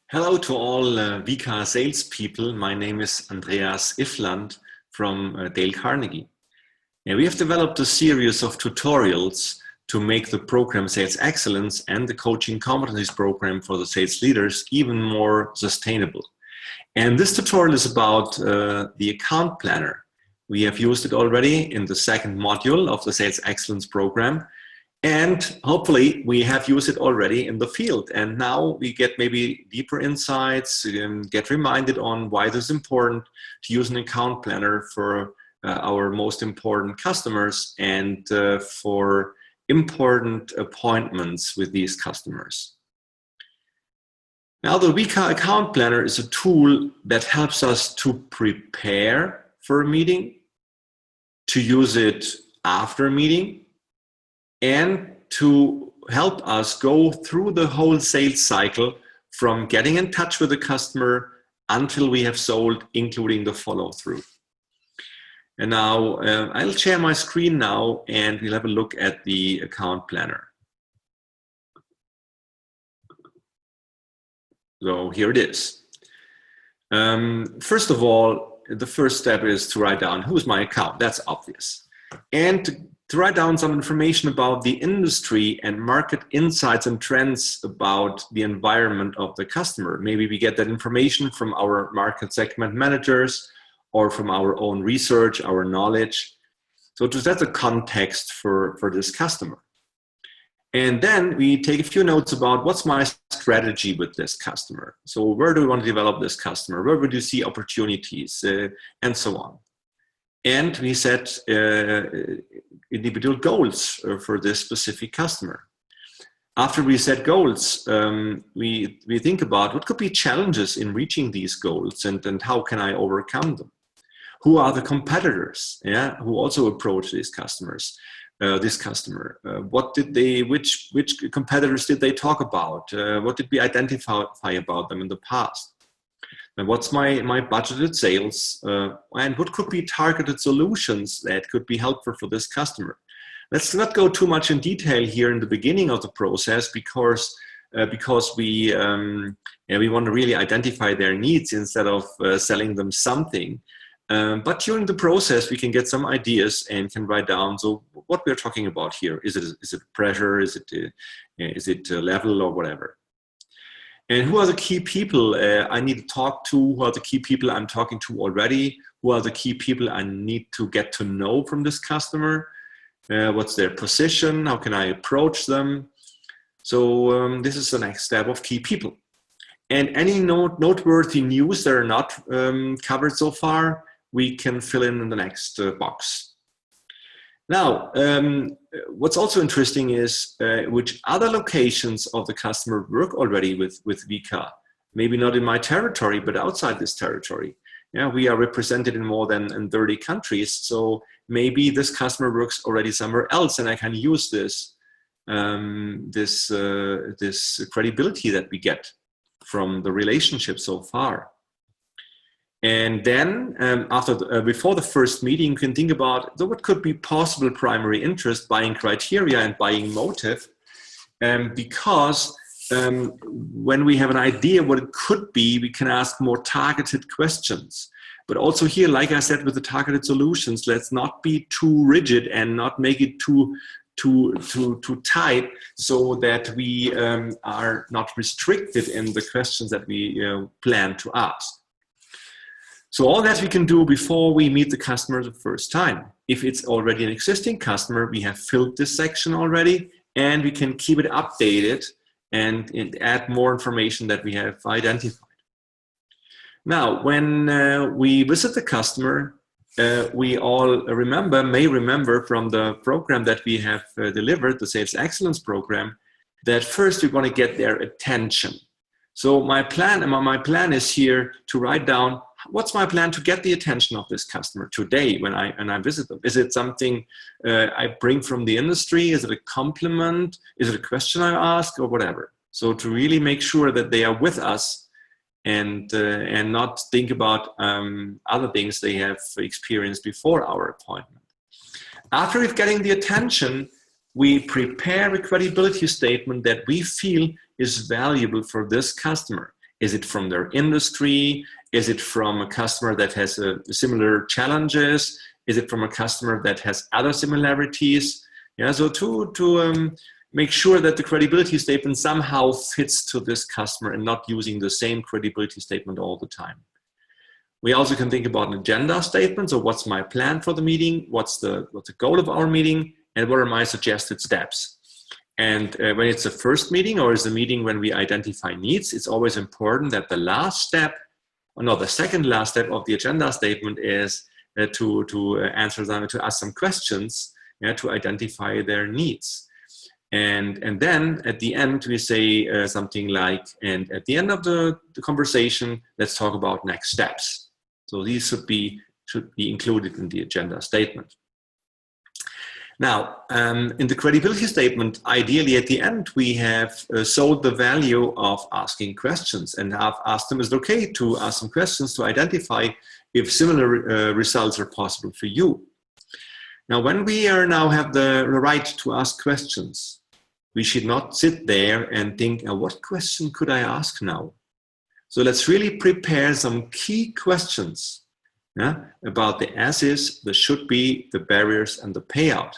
Hello to all Vika salespeople. My name is Andreas Ifland from Dale Carnegie. We have developed a series of tutorials to make the program Sales Excellence and the Coaching Competencies program for the sales leaders even more sustainable. And this tutorial is about the account planner. We have used it already in the second module of the Sales Excellence program. And hopefully we have used it already in the field. And now we get maybe deeper insights and get reminded on why it is important to use an account planner for our most important customers and for important appointments with these customers. Now, the Vika account planner is a tool that helps us to prepare for a meeting, to use it after a meeting, and to help us go through the whole sales cycle from getting in touch with the customer until we have sold, including the follow-through. And now I'll share my screen now and we'll have a look at the account planner. So here it is. First of all, the first step is to write down who's my account. That's obvious. And to write down some information about the industry and market insights and trends about the environment of the customer. Maybe we get that information from our market segment managers or from our own research, our knowledge. So to set the context for this customer. And then we take a few notes about what's my strategy with this customer. So where do we want to develop this customer? Where would you see opportunities and so on. And we set individual goals for this specific customer. After we set goals, we think about what could be challenges in reaching these goals and how can I overcome them? Who are the competitors, who also approach these customers? Which competitors did they talk about? What did we identify about them in the past? And what's my budgeted sales, and what could be targeted solutions that could be helpful for this customer? Let's not go too much in detail here in the beginning of the process because we want to really identify their needs instead of selling them something. But during the process, we can get some ideas and can write down. So what we're talking about here, is it pressure? Is it level or whatever? And who are the key people I need to talk to? Who are the key people I'm talking to already? Who are the key people I need to get to know from this customer? What's their position? How can I approach them? So this is the next step of key people. And any noteworthy news that are not covered so far, we can fill in the next box. Now, what's also interesting is which other locations of the customer work already with Vika. Maybe not in my territory, but outside this territory. Yeah, we are represented in more than 30 countries. So maybe this customer works already somewhere else, and I can use this this credibility that we get from the relationship so far. And then before the first meeting, you can think about what could be possible primary interest, buying criteria, and buying motive. Because when we have an idea what it could be, we can ask more targeted questions. But also here, like I said, with the targeted solutions, let's not be too rigid and not make it too tight, so that we are not restricted in the questions that we plan to ask. So all that we can do before we meet the customer the first time. If it's already an existing customer, we have filled this section already, and we can keep it updated and add more information that we have identified. Now, when we visit the customer, we all may remember from the program that we have delivered, the Sales Excellence program, that first we want to get their attention. So my plan is here to write down what's my plan to get the attention of this customer today when I visit them. Is it something I bring from the industry? Is it a compliment? Is it a question I ask, or whatever? So to really make sure that they are with us and not think about other things they have experienced before our appointment. After we've getting the attention, we prepare a credibility statement that we feel is valuable for this customer. Is it from their industry? Is it from a customer that has similar challenges? Is it from a customer that has other similarities? Yeah, so to make sure that the credibility statement somehow fits to this customer and not using the same credibility statement all the time. We also can think about an agenda statement. So what's my plan for the meeting? What's the goal of our meeting? And what are my suggested steps? And when it's a first meeting or is a meeting when we identify needs, it's always important that the last step, or no, the second last step of the agenda statement is to answer them, to ask some questions, to identify their needs. And then at the end we say something like, and at the end of the conversation, let's talk about next steps. So these should be included in the agenda statement. Now, in the credibility statement, ideally at the end, we have sold the value of asking questions and have asked them, is it okay to ask some questions to identify if similar results are possible for you? Now, when we now have the right to ask questions, we should not sit there and think, what question could I ask now? So let's really prepare some key questions about the as is, the should be, the barriers, and the payout.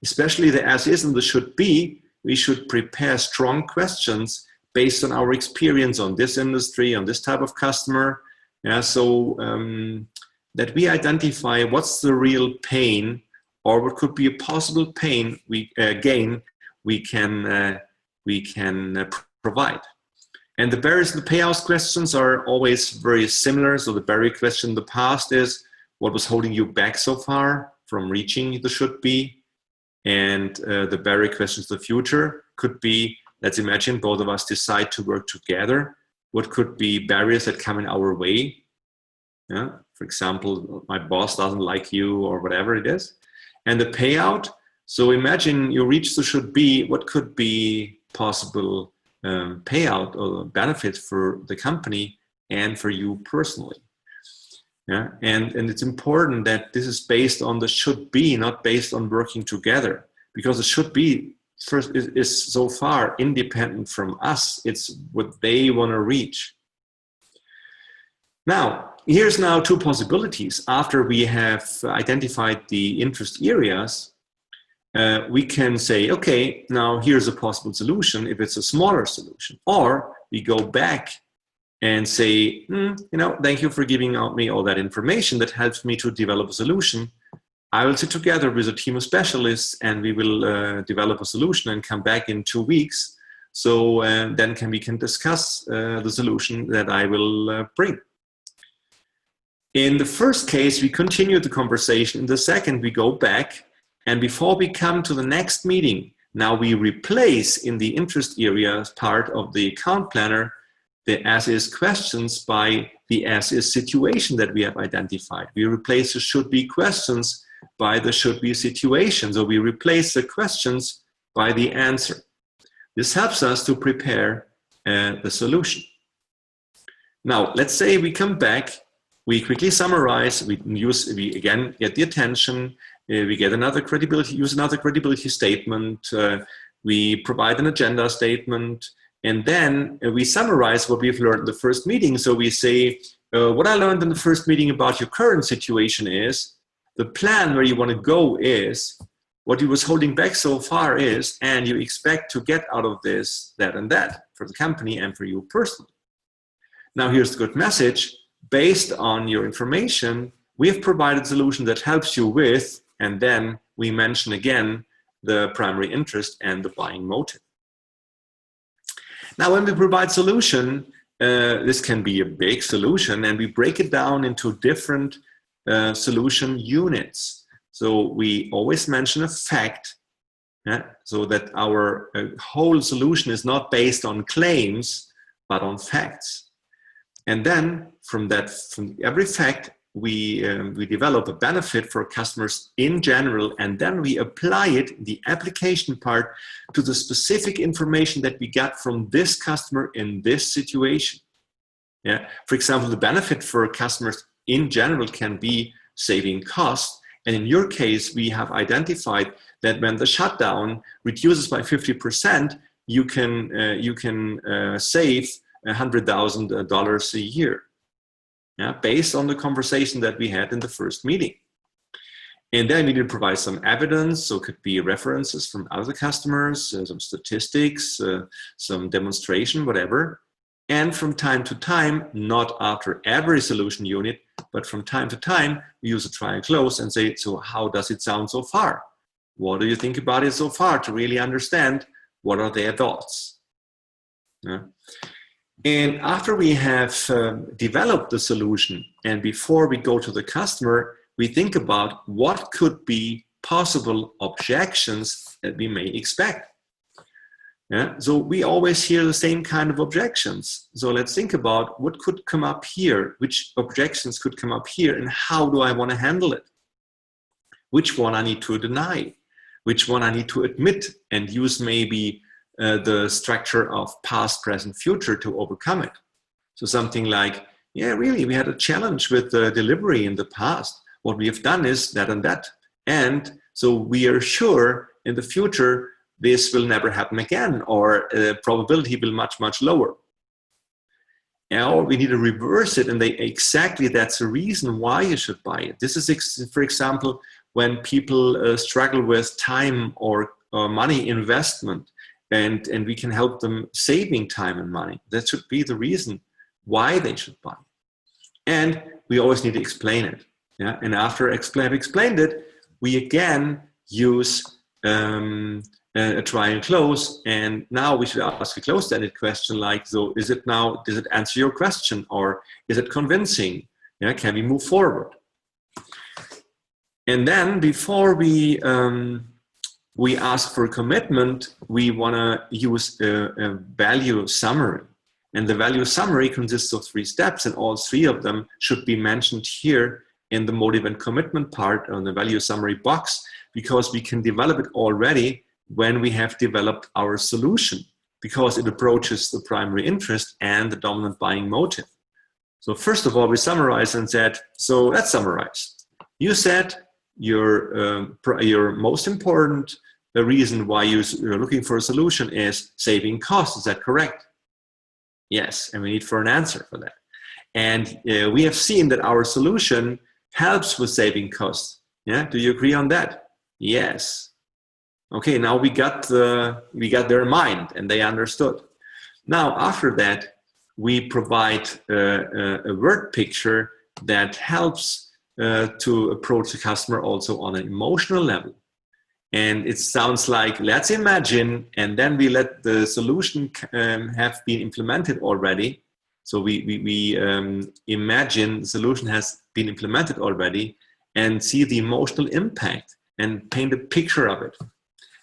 Especially the as is and the should be, we should prepare strong questions based on our experience on this industry, on this type of customer. So that we identify what's the real pain or what could be a possible pain gain we can provide. And the barriers and the payouts questions are always very similar. So the barrier question in the past is, what was holding you back so far from reaching the should be? And the barrier questions of the future could be, let's imagine both of us decide to work together. What could be barriers that come in our way? For example, my boss doesn't like you or whatever it is. And the payout, so imagine you reach the should be, what could be possible payout or benefits for the company and for you personally. And it's important that this is based on the should be, not based on working together, because the should be first is so far independent from us. It's what they want to reach. Now, here's now two possibilities. After we have identified the interest areas, we can say, okay, now here's a possible solution if it's a smaller solution. Or we go back and say, thank you for giving me all that information that helps me to develop a solution. I will sit together with a team of specialists and we will develop a solution and come back in 2 weeks. So then we can discuss the solution that I will bring. In the first case, we continue the conversation. In the second, we go back. And before we come to the next meeting, now we replace in the interest area part of the account planner the as-is questions by the as-is situation that we have identified. We replace the should-be questions by the should-be situation. So we replace the questions by the answer. This helps us to prepare the solution. Now, let's say we come back, we quickly summarize, we again get the attention, we get use another credibility statement, we provide an agenda statement, and then we summarize what we've learned in the first meeting. So we say, what I learned in the first meeting about your current situation is, the plan where you want to go is, what you was holding back so far is, and you expect to get out of this, that and that, for the company and for you personally. Now here's the good message. Based on your information, we have provided a solution that helps you with, and then we mention again the primary interest and the buying motive. Now, when we provide solution, this can be a big solution, and we break it down into different solution units. So we always mention a fact, so that our whole solution is not based on claims, but on facts. And then from every fact, we develop a benefit for customers in general, and then we apply it, the application part, to the specific information that we got from this customer in this situation. For example, the benefit for customers in general can be saving costs. And in your case, we have identified that when the shutdown reduces by 50%, you can save $100,000 a year, yeah, based on the conversation that we had in the first meeting. And then we need to provide some evidence, so it could be references from other customers, some statistics, some demonstration, whatever. And from time to time, not after every solution unit, but from time to time, we use a try and close and say, so how does it sound so far? What do you think about it so far, to really understand what are their thoughts? Yeah. And after we have developed the solution, and before we go to the customer, we think about what could be possible objections that we may expect. Yeah? So we always hear the same kind of objections. So let's think about what could come up here, which objections could come up here, and how do I want to handle it? Which one I need to deny? Which one I need to admit and use maybe the structure of past, present, future to overcome it? So something like, yeah, really, we had a challenge with the delivery in the past. What we have done is that and that. And so we are sure in the future, this will never happen again, or the probability will much, much lower. Or we need to reverse it and they exactly that's the reason why you should buy it. This is, for example, when people struggle with time or money investment, and we can help them saving time and money. That should be the reason why they should buy. And we always need to explain it. Yeah? And after have explained it, we again use a try and close. And now we should ask a closed-ended question like, so does it answer your question, or is it convincing? Yeah? Can we move forward? And then before we ask for commitment, we want to use a value summary. And the value summary consists of 3 steps, and all 3 of them should be mentioned here in the motive and commitment part on the value summary box, because we can develop it already when we have developed our solution, because it approaches the primary interest and the dominant buying motive. So first of all, we summarize and said, so let's summarize. You said your most important reason why you're looking for a solution is saving costs. Is that correct? Yes, and we need for an answer for that. And we have seen that our solution helps with saving costs. Yeah, do you agree on that? Yes. Okay, now we got their mind and they understood. Now after that, we provide a word picture that helps to approach the customer also on an emotional level. And it sounds like, let's imagine, and then we let the solution have been implemented already. So we imagine the solution has been implemented already and see the emotional impact and paint a picture of it.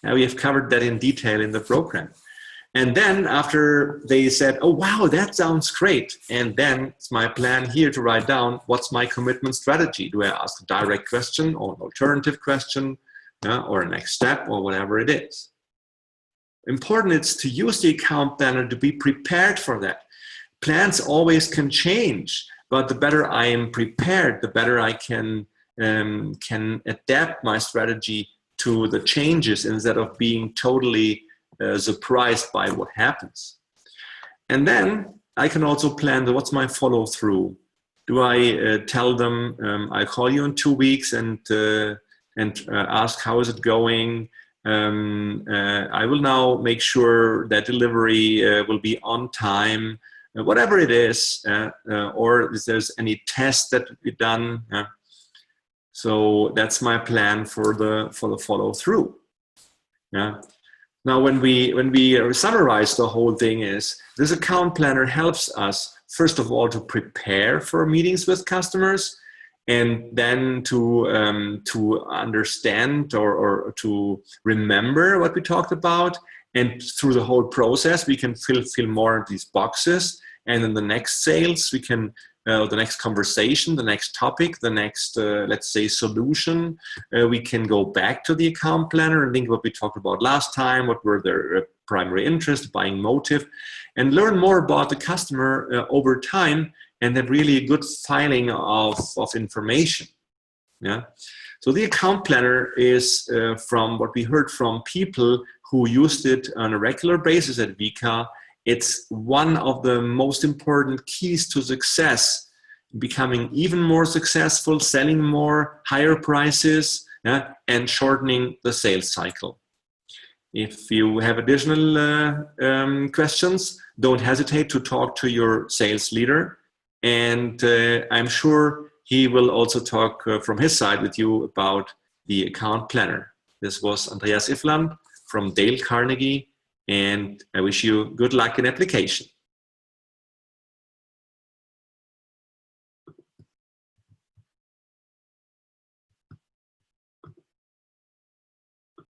Now we have covered that in detail in the program. And then after they said, oh, wow, that sounds great. And then it's my plan here to write down, what's my commitment strategy? Do I ask a direct question or an alternative question, or a next step, or whatever it is? Important is to use the account planner to be prepared for that. Plans always can change, but the better I am prepared, the better I can adapt my strategy to the changes instead of being totally surprised by what happens. And then I can also plan what's my follow through. Do I tell them I'll call you in 2 weeks and ask how is it going? I will now make sure that delivery will be on time, whatever it is, or if there's any test that will be done. So that's my plan for the follow through. Yeah. Now, when we summarize the whole thing, is this account planner helps us first of all to prepare for meetings with customers, and then to understand or to remember what we talked about. And through the whole process, we can fill more of these boxes. And in the next sales, we can, the next conversation, the next topic, the next, let's say, solution, we can go back to the account planner and think what we talked about last time, what were their primary interest, buying motive, and learn more about the customer over time, and have really a good filing of information. Yeah. So the account planner is from what we heard from people who used it on a regular basis at Vika, It's one of the most important keys to success, becoming even more successful, selling more, higher prices, and shortening the sales cycle. If you have additional questions, don't hesitate to talk to your sales leader. And I'm sure he will also talk from his side with you about the account planner. This was Andreas Iffland from Dale Carnegie, and I wish you good luck in application.